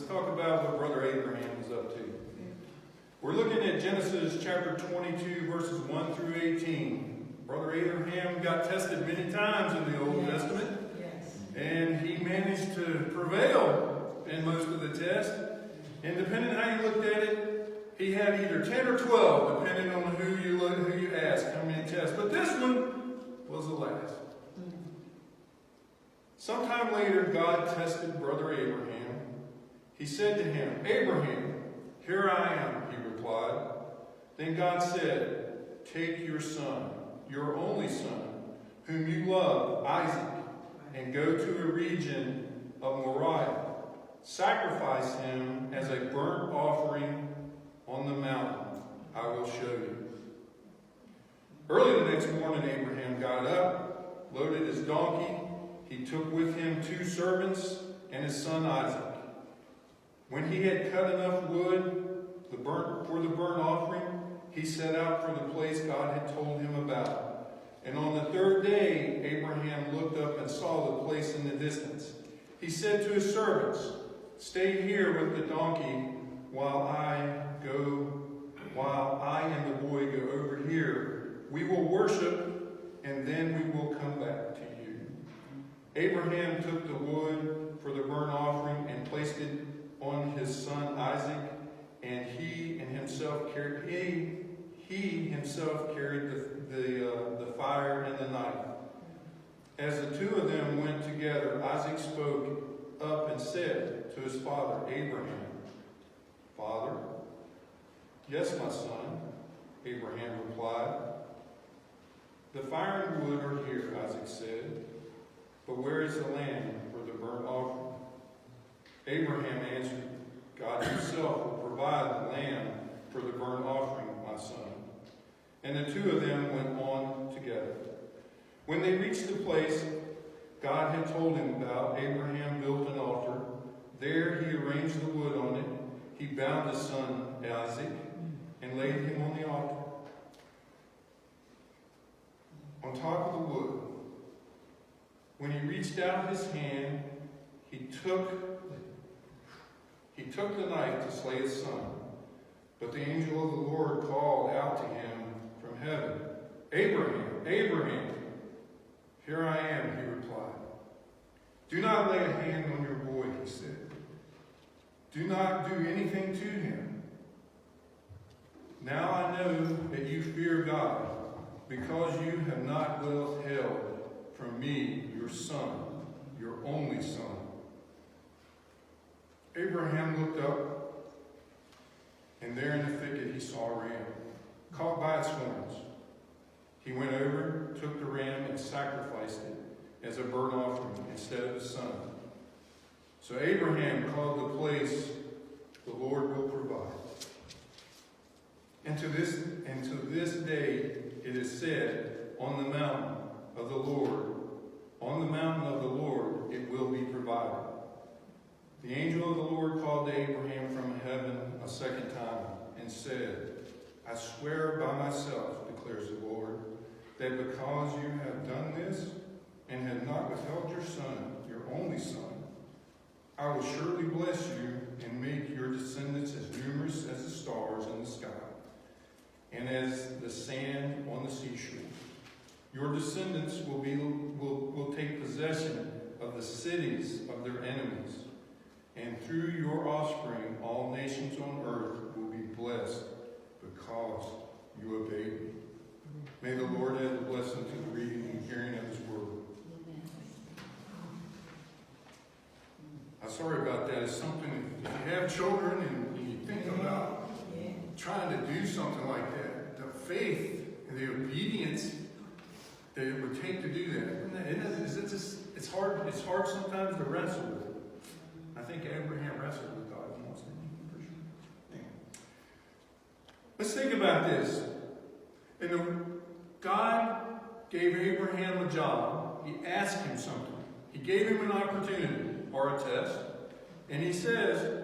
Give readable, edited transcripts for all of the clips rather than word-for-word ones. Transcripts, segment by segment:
talk about what Brother Abraham is up to. We're looking at Genesis chapter 22, verses 1 through 18. Brother Abraham got tested many times in the Old Testament. And he managed to prevail in most of the tests. And depending on how you looked at it, he had either 10 or 12, depending on who you asked, how many tests. But this one was the last. Sometime later, God tested Brother Abraham. He said to him, "Abraham, here I am," he replied. Then God said, "Take your son, your only son, whom you love, Isaac, and go to a region of Moriah. Sacrifice him as a burnt offering on the mountain I will show you." Early the next morning, Abraham got up, loaded his donkey. He took with him 2 servants and his son Isaac. When he had cut enough wood for the burnt offering, he set out for the place God had told him about. And on the 3rd day, Abraham looked up and saw the place in the distance. He said to his servants, "Stay here with the donkey while I and the boy go over here. We will worship, and then we will come back to you." Abraham took the wood for the burnt offering and placed it on his son Isaac, and he himself carried the fire and the knife. As the 2 of them went together, Isaac spoke up and said to his father Abraham, "Father?" "Yes, my son," Abraham replied. "The fire and wood are here," Isaac said, "but where is the lamb for the burnt offering?" Abraham answered, "God himself will provide the lamb for the burnt offering, my son." And the 2 of them went on together. When they reached the place God had told him about, Abraham built an altar. There he arranged the wood on it. He bound his son Isaac and laid him on the altar, on top of the wood. When he reached out his hand, he took the knife to slay his son. But the angel of the Lord called out to him from heaven, "Abraham, Abraham." "Here I am," he replied. "Do not lay a hand on your boy," he said. "Do not do anything to him. Now I know that you fear God, because you have not withheld from me your son, your only son." Abraham looked up, and there in the thicket he saw a ram, caught by its horns. He went over, took the ram, and sacrificed it as a burnt offering instead of his son. So Abraham called the place, "The Lord will provide." And to this day it is said, "On the mountain of the Lord it will be provided." The angel of the Lord called to Abraham from heaven a second time and said, "I swear by myself, declares the Lord, that because you have done this and have not withheld your son, your only son, I will surely bless you and make your descendants as numerous as the stars in the sky and as the sand on the seashore. Your descendants will take possession of the cities of their enemies, and through your offspring all nations on earth will be blessed because you obeyed me." May the Lord add a blessing to the reading and hearing of his word. I'm sorry about that. It's something, if you have children and you think about trying to do something like that, the faith and the obedience that it would take to do that. It's hard sometimes to wrestle with it. I think Abraham wrestled with God once, didn't he? For sure. Yeah. Let's think about this. God gave Abraham a job. He asked him something. He gave him an opportunity or a test. And he says,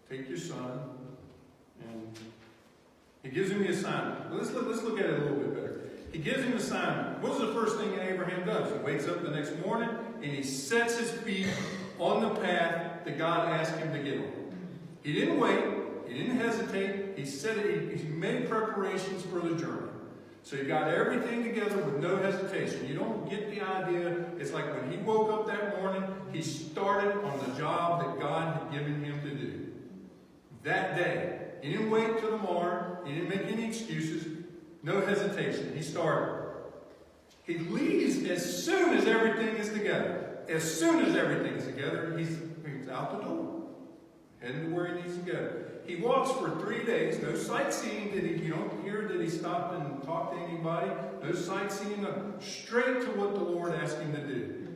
"Take your son." And he gives him the assignment. Let's look at it a little bit better. He gives him the assignment. What's the first thing Abraham does? He wakes up the next morning and he sets his feet on the path that God asked him to get on. He didn't wait. He didn't hesitate. He said it. He made preparations for the journey. So he got everything together with no hesitation. You don't get the idea. It's like when he woke up that morning, he started on the job that God had given him to do. That day. He didn't wait till tomorrow. He didn't make any excuses. No hesitation. He started. He leaves as soon as everything is together. As soon as everything is together, he's out the door. Heading to where he needs to go. He walks for 3 days. No sightseeing. You don't hear that he stopped and talked to anybody. No sightseeing. Straight to what the Lord asked him to do.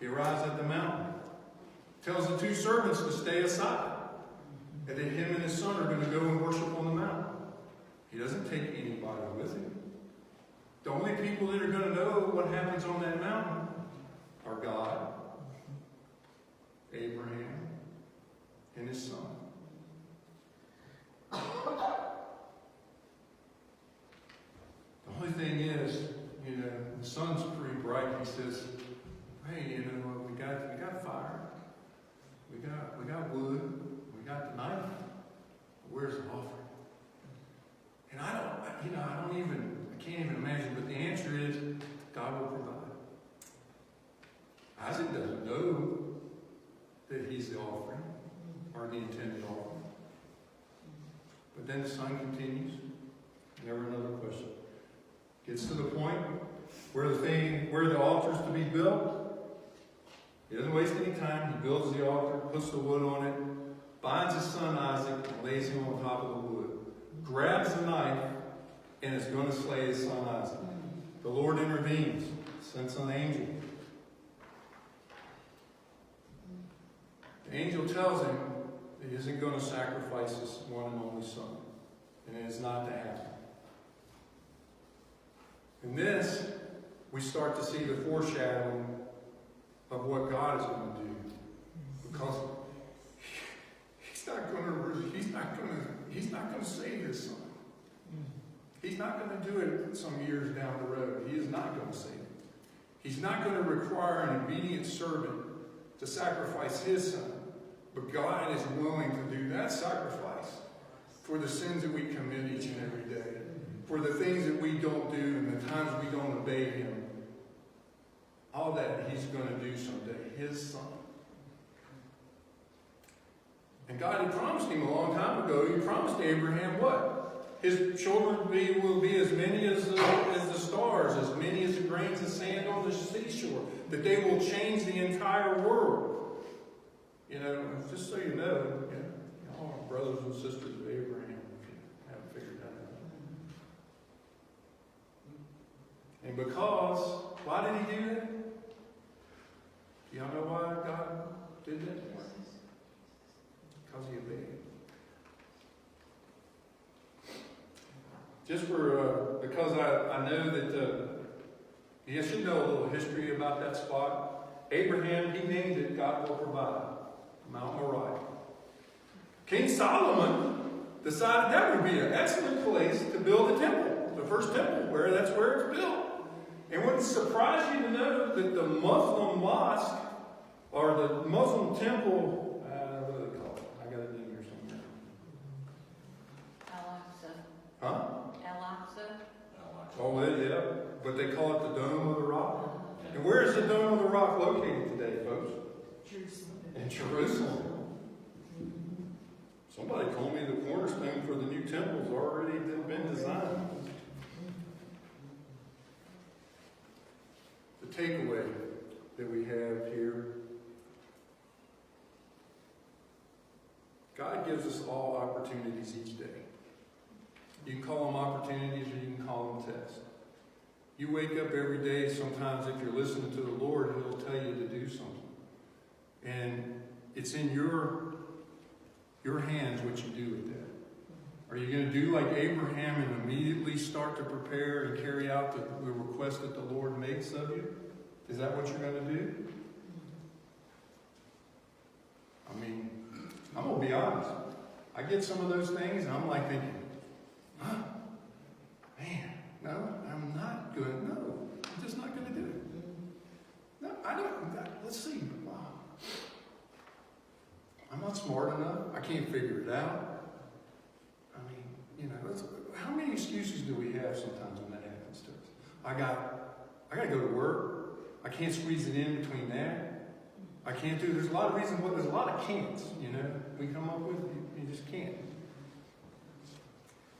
He arrives at the mountain. Tells the 2 servants to stay aside. And then him and his son are going to go and worship on the mountain. He doesn't take anybody with him. The only people that are going to know what happens on that mountain are God, Abraham, and his son. The only thing is, the son's pretty bright. He says, "Hey, we got fire, we got wood, we got the knife. Where's the offering?" And I can't even imagine. But the answer is, God will provide. Isaac doesn't know that he's the offering, or the intended offering. But then the son continues. Never another question. Gets to the point where the altar's to be built. He doesn't waste any time. He builds the altar, puts the wood on it, binds his son Isaac, and lays him on top of the wood. Grabs the knife, and is going to slay his son Isaac. The Lord intervenes, sends an angel. The angel tells him that he isn't going to sacrifice his one and only son. And it is not to happen. In this, we start to see the foreshadowing of what God is going to do. Because he's not going to save his son. He's not going to do it some years down the road. He is not going to save him. He's not going to require an obedient servant to sacrifice his son. But God is willing to do that sacrifice for the sins that we commit each and every day. For the things that we don't do and the times we don't obey him. All that he's going to do someday. His son. And God had promised him a long time ago. He promised Abraham what? His children will be as many as the stars, as many as the grains of sand on the seashore. That they will change the entire world. Just so you know, all our brothers and sisters of Abraham, if you haven't figured that out. And because, why did he do that? Do y'all know why God did that? Because he obeyed. Just because I know that, you should know a little history about that spot. Abraham, he named it God Will Provide, Mount Moriah. King Solomon decided that would be an excellent place to build a temple, the first temple, that's where it's built. And wouldn't surprise you to know that the Muslim mosque, or the Muslim temple, what do they call it? I got it in here somewhere. Al-Aqsa. Huh? Al-Aqsa. Oh, yeah. But they call it the Dome of the Rock. And where is the Dome of the Rock located today, folks? Jerusalem. In Jerusalem. Somebody told me the cornerstone for the new temple's already been designed. The takeaway that we have here, God gives us all opportunities each day. You can call them opportunities or you can call them tests. You wake up every day, sometimes if you're listening to the Lord, He'll tell you to do something. And it's in your hands what you do with that. Are you going to do like Abraham and immediately start to prepare and carry out the request that the Lord makes of you? Is that what you're going to do? I mean, I'm going to be honest. I get some of those things and I'm like thinking, man, no, I'm not good. No, I'm just not going to do it. No, I don't. Let's see. Wow. I'm not smart enough. I can't figure it out. I mean, you know, how many excuses do we have sometimes when that happens to us? I got to go to work. I can't squeeze it in between that. I can't do. There's a lot of reasons. There's a lot of can'ts. You know, we come up with. You just can't.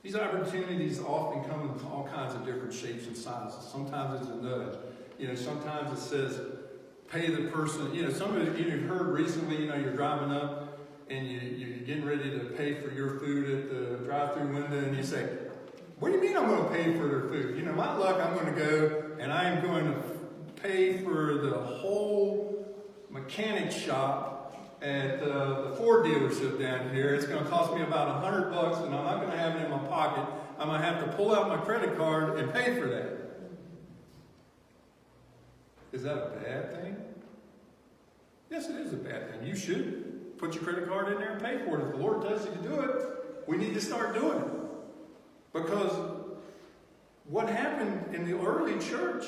These opportunities often come in all kinds of different shapes and sizes. Sometimes it's a nudge. You know, sometimes it says, pay the person. You know, some of you've heard recently, you know, you're driving up and you're getting ready to pay for your food at the drive-through window and you say, what do you mean I'm going to pay for their food? You know, my luck, I'm going to go and I am going to pay for the whole mechanic shop at the Ford dealership down here. It's going to cost me about $100 and I'm not going to have it in my pocket. I'm going to have to pull out my credit card and pay for that. Is that a bad thing? Yes, it is a bad thing. You should put your credit card in there and pay for it. If the Lord tells you to do it, we need to start doing it. Because what happened in the early church,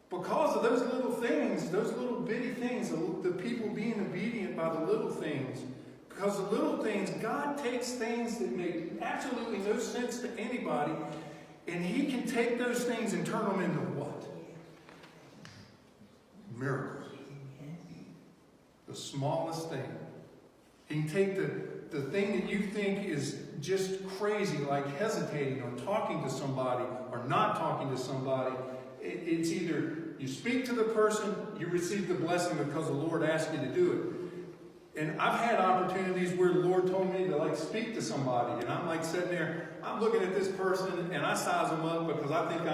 because of those little things, those little bitty things, the people being obedient by the little things, because the little things, God takes things that make absolutely no sense to anybody, and He can take those things and turn them into what? Miracles. The smallest thing. He can take the thing that you think is just crazy, like hesitating or talking to somebody or not talking to somebody. It's either you speak to the person, you receive the blessing because the Lord asked you to do it. And I've had opportunities where the Lord told me to like speak to somebody, and I'm like sitting there, I'm looking at this person, and I size them up because I think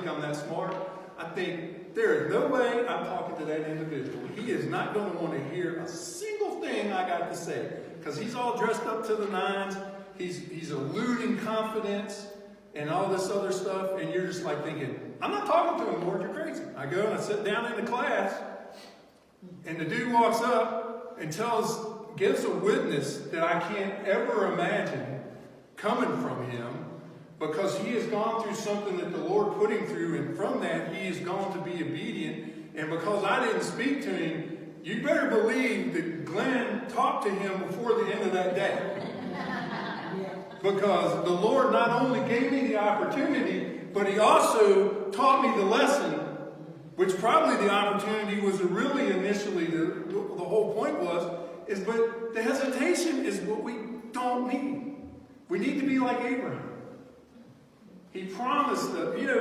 I'm that smart. I think there is no way I'm talking to that individual. He is not going to want to hear a single thing I got to say because he's all dressed up to the nines. He's eluding confidence and all this other stuff, and you're just like thinking, I'm not talking to him, Lord, you're crazy. I go and I sit down in the class, and the dude walks up and gives a witness that I can't ever imagine coming from him. Because he has gone through something that the Lord put him through, and from that he has gone to be obedient. And because I didn't speak to him, you better believe that Glenn talked to him before the end of that day. Because the Lord not only gave me the opportunity, but He also taught me the lesson, which probably the opportunity was really initially the whole point but the hesitation is what we don't need. We need to be like Abraham. He promised that, you know,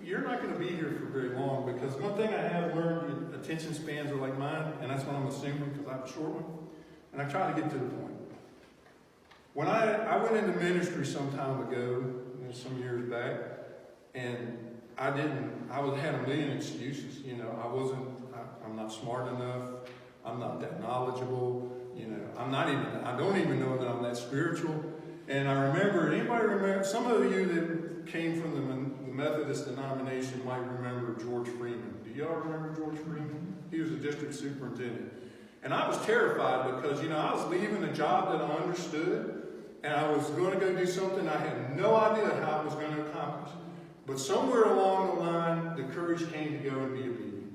you're not going to be here for very long because one thing I have learned, attention spans are like mine, and that's what I'm assuming because I have a short one, and I try to get to the point. When I went into ministry some time ago, some years back, and I had a million excuses. You know, I'm not smart enough, I'm not that knowledgeable, you know, I don't even know that I'm that spiritual. And I remember, some of you that came from the Methodist denomination might remember George Freeman. Do y'all remember George Freeman? He was a district superintendent. And I was terrified because, you know, I was leaving a job that I understood, and I was going to go do something I had no idea how I was going to accomplish. But somewhere along the line, the courage came to go and be obedient.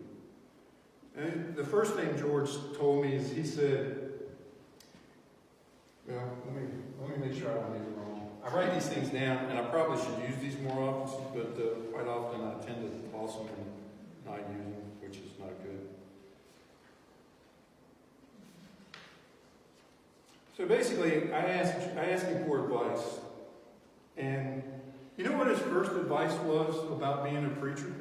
And the first thing George told me is, he said, well, let me make sure I don't get it wrong. I write these things down, and I probably should use these more often, but quite often I tend to toss them and not use them, which is not good. So basically, I asked him for advice. And you know what his first advice was about being a preacher?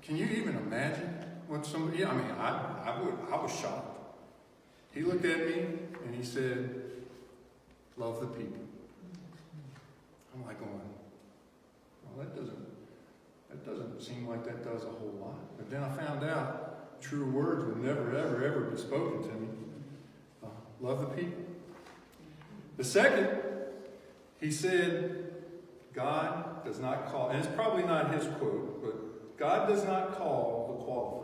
Can you even imagine what somebody, I was shocked. He looked at me and he said, love the people. I'm like going, well, that doesn't seem like that does a whole lot. But then I found out true words would never, ever, ever be spoken to me. Love the people. The second, he said, God does not call, and it's probably not his quote, but God does not call the qualified.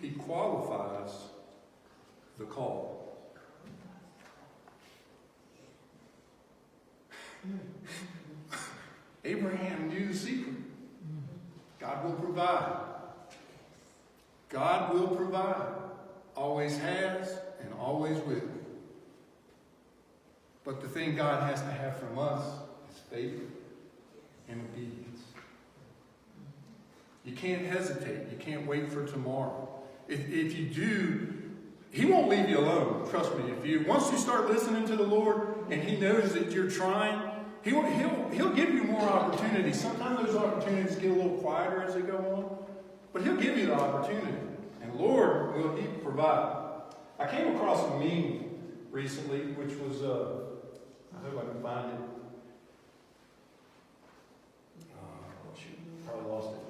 He qualifies the call. Abraham knew the secret. God will provide. God will provide, always has, and always will. But the thing God has to have from us is faith and obedience. You can't hesitate. You can't wait for tomorrow. If you do, He won't leave you alone. Trust me. Once you start listening to the Lord and He knows that you're trying, He'll give you more opportunities. Sometimes those opportunities get a little quieter as they go on, but He'll give you the opportunity. And Lord, will He provide? I came across a meme recently, which was, I hope I can find it. Oh, shoot, probably lost it.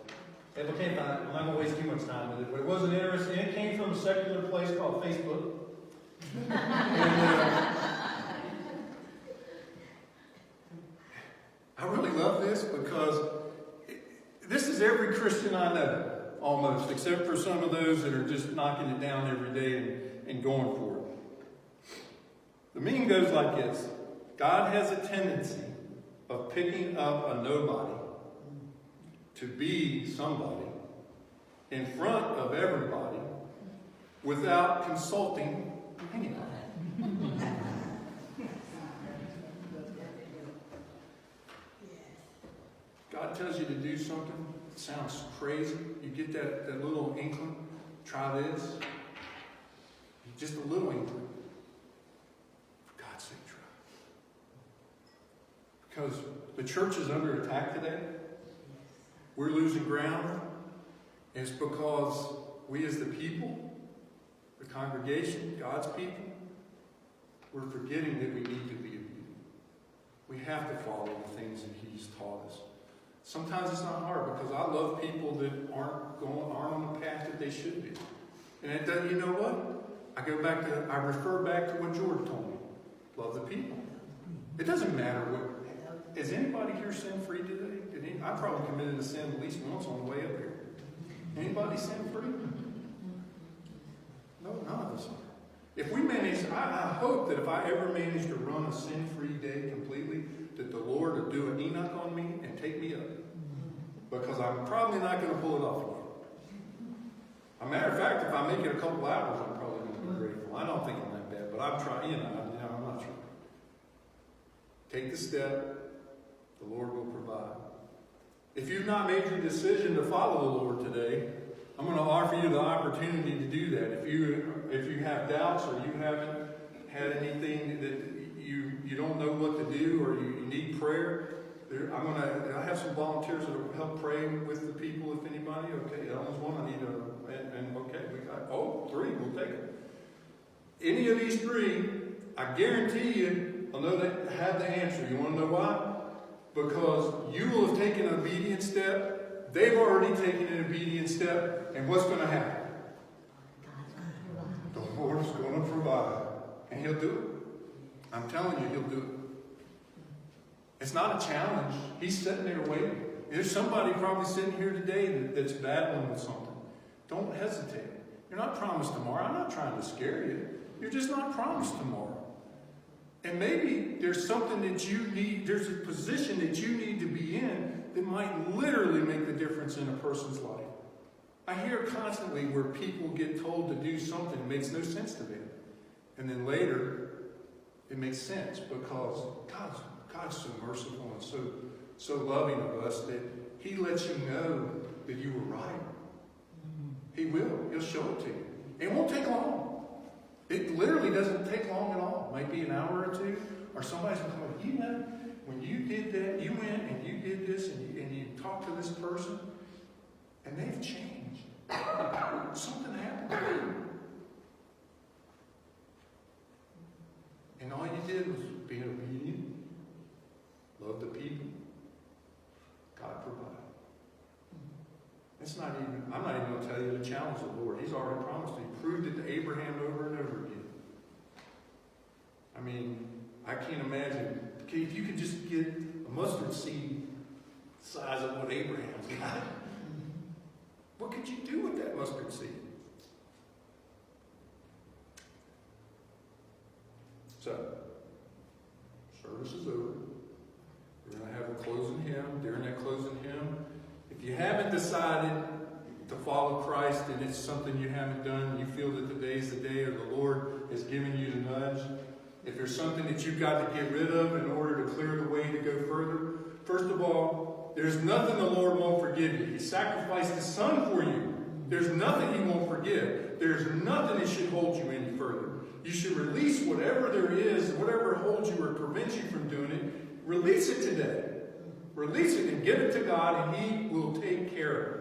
If I can't find it, I'm not going to waste too much time with it, but it wasn't interesting. It came from a secular place called Facebook. And, I really love this because this is every Christian I know, almost, except for some of those that are just knocking it down every day and going for it. The meme goes like this: God has a tendency of picking up a nobody to be somebody in front of everybody without consulting anybody. God tells you to do something, it sounds crazy. You get that little inkling, try this. Just a little inkling. For God's sake, try. Because the church is under attack today. We're losing ground. And it's because we as the people, the congregation, God's people, we're forgetting that we need to be obedient. We have to follow the things that He's taught us. Sometimes it's not hard because I love people that aren't on the path that they should be. And it doesn't, you know what? I refer back to what George told me. Love the people. It doesn't matter what. Is anybody here sin free today? I probably committed a sin at least once on the way up here. Anybody sin free? No, none of us are. If we manage, I hope that if I ever manage to run a sin-free day completely, that the Lord will do an Enoch on me and take me up. Because I'm probably not going to pull it off again. As a matter of fact, if I make it a couple hours, I'm probably going to be grateful. I don't think I'm that bad, but I'm trying, I'm not sure. Take the step, the Lord will provide. If you've not made your decision to follow the Lord today, I'm going to offer you the opportunity to do that. If you have doubts or you haven't had anything that you don't know what to do or you need prayer, I have some volunteers that will help pray with the people if anybody. Okay, that was one I need and okay, we got 3, we'll take it. Any of these 3, I guarantee you, I'll know that have the answer. You want to know why? Because you will have taken an obedient step. They've already taken an obedient step. And what's going to happen? The Lord's going to provide. And He'll do it. I'm telling you, He'll do it. It's not a challenge. He's sitting there waiting. There's somebody probably sitting here today that's battling with something. Don't hesitate. You're not promised tomorrow. I'm not trying to scare you. You're just not promised tomorrow. And maybe there's something that you need, there's a position that you need to be in that might literally make the difference in a person's life. I hear constantly where people get told to do something that makes no sense to them. And then later, it makes sense because God's so merciful and so loving of us that He lets you know that you were right. He will. He'll show it to you. It won't take long. It literally doesn't take long at all. It might be an hour or 2, or somebody's going to come up, when you did that, you went and you did this, and you talked to this person, and they've changed. Something happened to them. And all you did was be obedient, love the people, God provided. I'm not even going to tell you to challenge the Lord. He's already promised. He proved it to Abraham over and over again. I mean, I can't imagine. Okay, if you could just get a mustard seed the size of what Abraham's got, what could you do with that mustard seed? So, service is over. We're going to have a closing hymn. During that closing hymn, if you haven't decided to follow Christ and it's something you haven't done, and you feel that today's the day or the Lord has given you the nudge, if there's something that you've got to get rid of in order to clear the way to go further, first of all, there's nothing the Lord won't forgive you. He sacrificed His Son for you. There's nothing He won't forgive. There's nothing that should hold you any further. You should release whatever there is, whatever holds you or prevents you from doing it. Release it today. Release it and give it to God, and He will take care of it.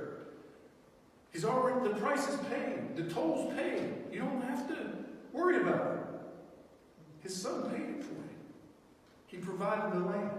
He's already, the price is paid. The toll's paid. You don't have to worry about it. His Son paid it for you. He provided the land.